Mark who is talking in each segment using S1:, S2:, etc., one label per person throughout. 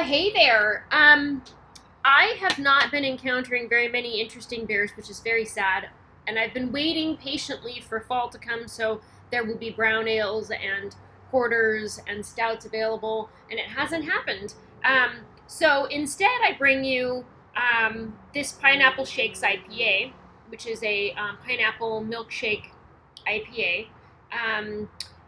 S1: Hey there. I have not been encountering very many interesting beers, which is very sad. And I've been waiting patiently for fall to come, so there will be brown ales and porters and stouts available, and it hasn't happened. So instead, I bring you this Pineapple Shakes IPA, which is a pineapple milkshake IPA.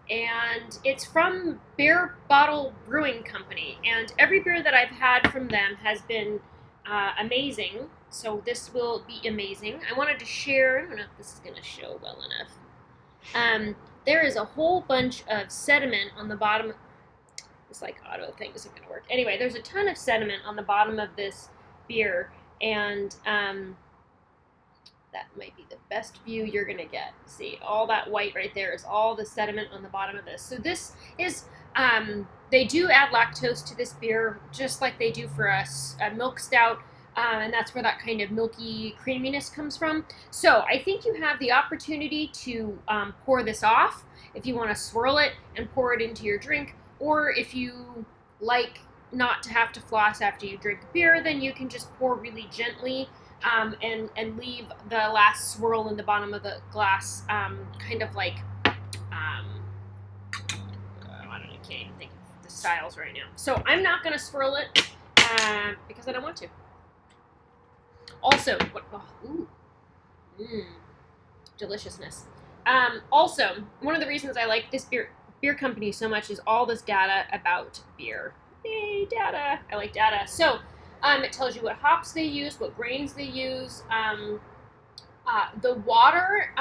S1: And it's from Beer Bottle Brewing Company. And every beer that I've had from them has been amazing. So this will be amazing. I wanted to share. I don't know if this is going to show well enough. There is a whole bunch of sediment on the bottom. This like auto thing isn't going to work. Anyway, there's a ton of sediment on the bottom of this beer, and that might be the best view you're going to get. See, all that white right there is all the sediment on the bottom of this. So this is, they do add lactose to this beer, just like they do for us a milk stout, and that's where that kind of milky creaminess comes from. So I think you have the opportunity to pour this off if you want to swirl it and pour it into your drink, or if you like not to have to floss after you drink beer, then you can just pour really gently and leave the last swirl in the bottom of the glass, kind of like, I don't know, I can't even think of the styles right now. So I'm not going to swirl it because I don't want to. Also, deliciousness. Also, one of the reasons I like this beer company so much is all this data about beer. Yay, data! I like data. So, it tells you what hops they use, what grains they use, the water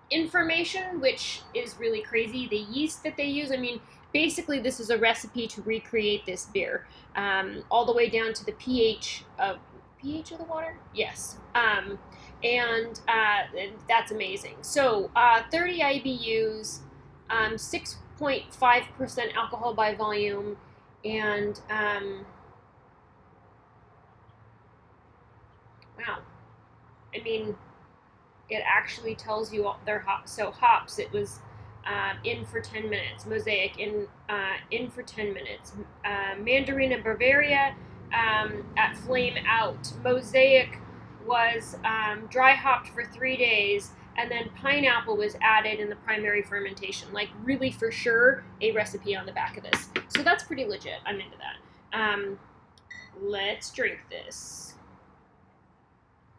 S1: information, which is really crazy, the yeast that they use. I mean, basically, this is a recipe to recreate this beer, all the way down to the pH of the water. Yes, and that's amazing. So, 30 IBUs, 6.5% alcohol by volume, and wow. I mean, it actually tells you all their hops. So hops, it was in for 10 minutes. Mosaic in for 10 minutes. Mandarin and Bavaria at flame out. Mosaic was dry hopped for 3 days, and then pineapple was added in the primary fermentation. Like really for sure a recipe on the back of this. So that's pretty legit. I'm into that. Let's drink this.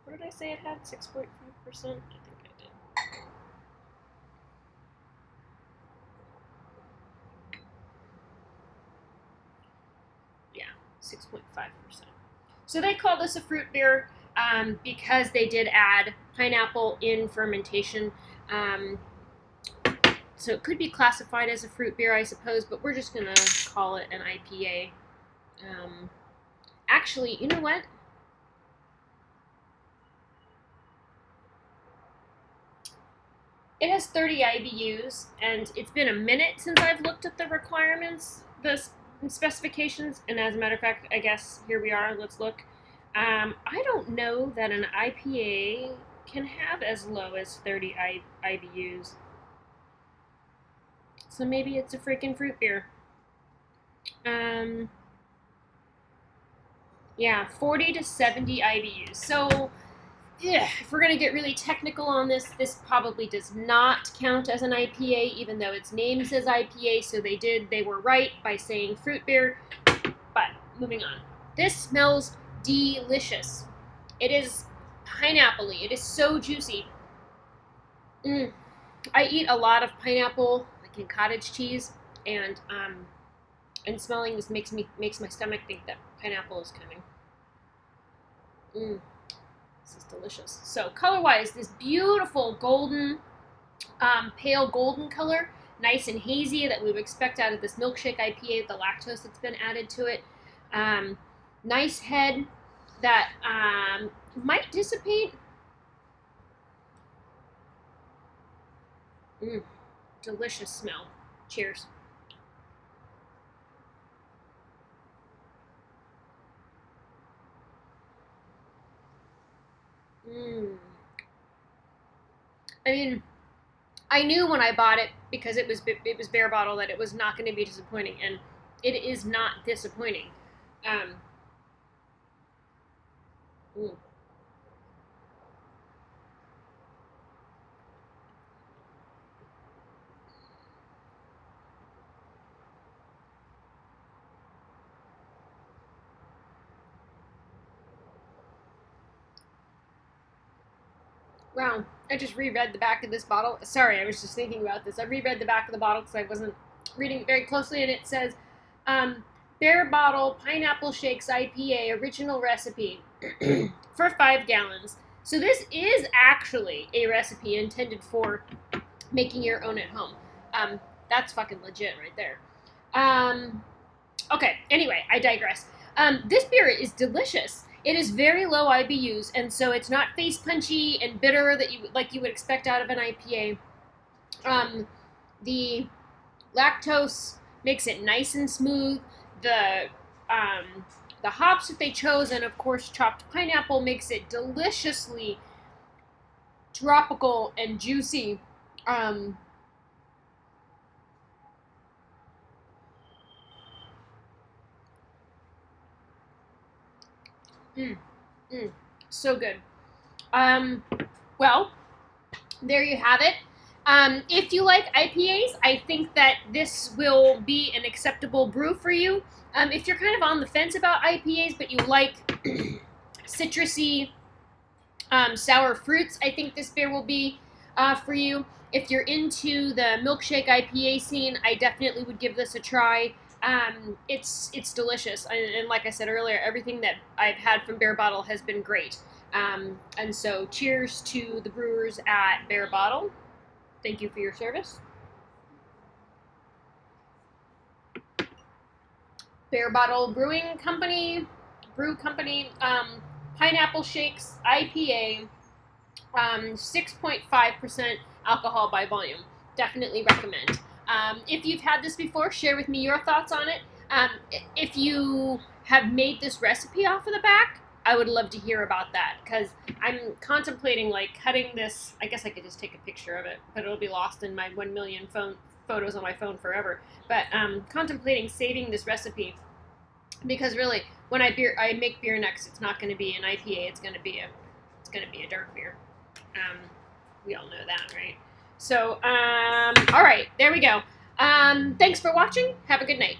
S1: What did I say it had? 6.5%? I think I did. Yeah, 6.5%. So they call this a fruit beer because they did add pineapple in fermentation. So it could be classified as a fruit beer, I suppose, but we're just going to call it an IPA. Actually, you know what? It has 30 IBUs, and it's been a minute since I've looked at the requirements, the specifications, and as a matter of fact, I guess here we are, let's look. I don't know that an IPA can have as low as 30 IBUs. So maybe it's a freaking fruit beer. Yeah, 40 to 70 IBUs. So yeah, if we're going to get really technical on this, this probably does not count as an IPA, even though its name says IPA, so they were right by saying fruit beer. But moving on. This smells delicious. It is pineapple-y. It is so juicy. I eat a lot of pineapple, like in cottage cheese, and smelling this makes my stomach think that pineapple is coming. This is delicious. So color-wise, this beautiful golden, pale golden color, nice and hazy that we would expect out of this milkshake IPA, the lactose that's been added to it. Nice head that might dissipate. Delicious smell. Cheers. I mean, I knew when I bought it because it was Bear Bottle that it was not going to be disappointing, and it is not disappointing. Ooh. Wow, I just reread the back of this bottle. Sorry, I was just thinking about this. I reread the back of the bottle because I wasn't reading it very closely, and it says, Bear Bottle Pineapple Shakes IPA original recipe for 5 gallons. So this is actually a recipe intended for making your own at home. That's fucking legit right there. Okay, anyway, I digress. This beer is delicious. It is very low IBUs, and so it's not face punchy and bitter that you would expect out of an IPA. The lactose makes it nice and smooth. The hops that they chose, and of course chopped pineapple, makes it deliciously tropical and juicy. So good. Well, there you have it. If you like IPAs, I think that this will be an acceptable brew for you. If you're kind of on the fence about IPAs, but you like citrusy, sour fruits, I think this beer will be for you. If you're into the milkshake IPA scene, I definitely would give this a try. It's delicious, and like I said earlier, everything that I've had from Bear Bottle has been great. And so, cheers to the brewers at Bear Bottle. Thank you for your service. Bear Bottle Brewing Company, Brew Company, Pineapple Shakes IPA, 6.5% alcohol by volume. Definitely recommend. If you've had this before, share with me your thoughts on it. If you have made this recipe off of the back, I would love to hear about that, because I'm contemplating like cutting this. I guess I could just take a picture of it, but it'll be lost in my 1 million photos on my phone forever. But contemplating saving this recipe, because really, when I make beer next, it's not going to be an IPA. It's going to be a dark beer. We all know that, right? So, all right, there we go. Thanks for watching. Have a good night.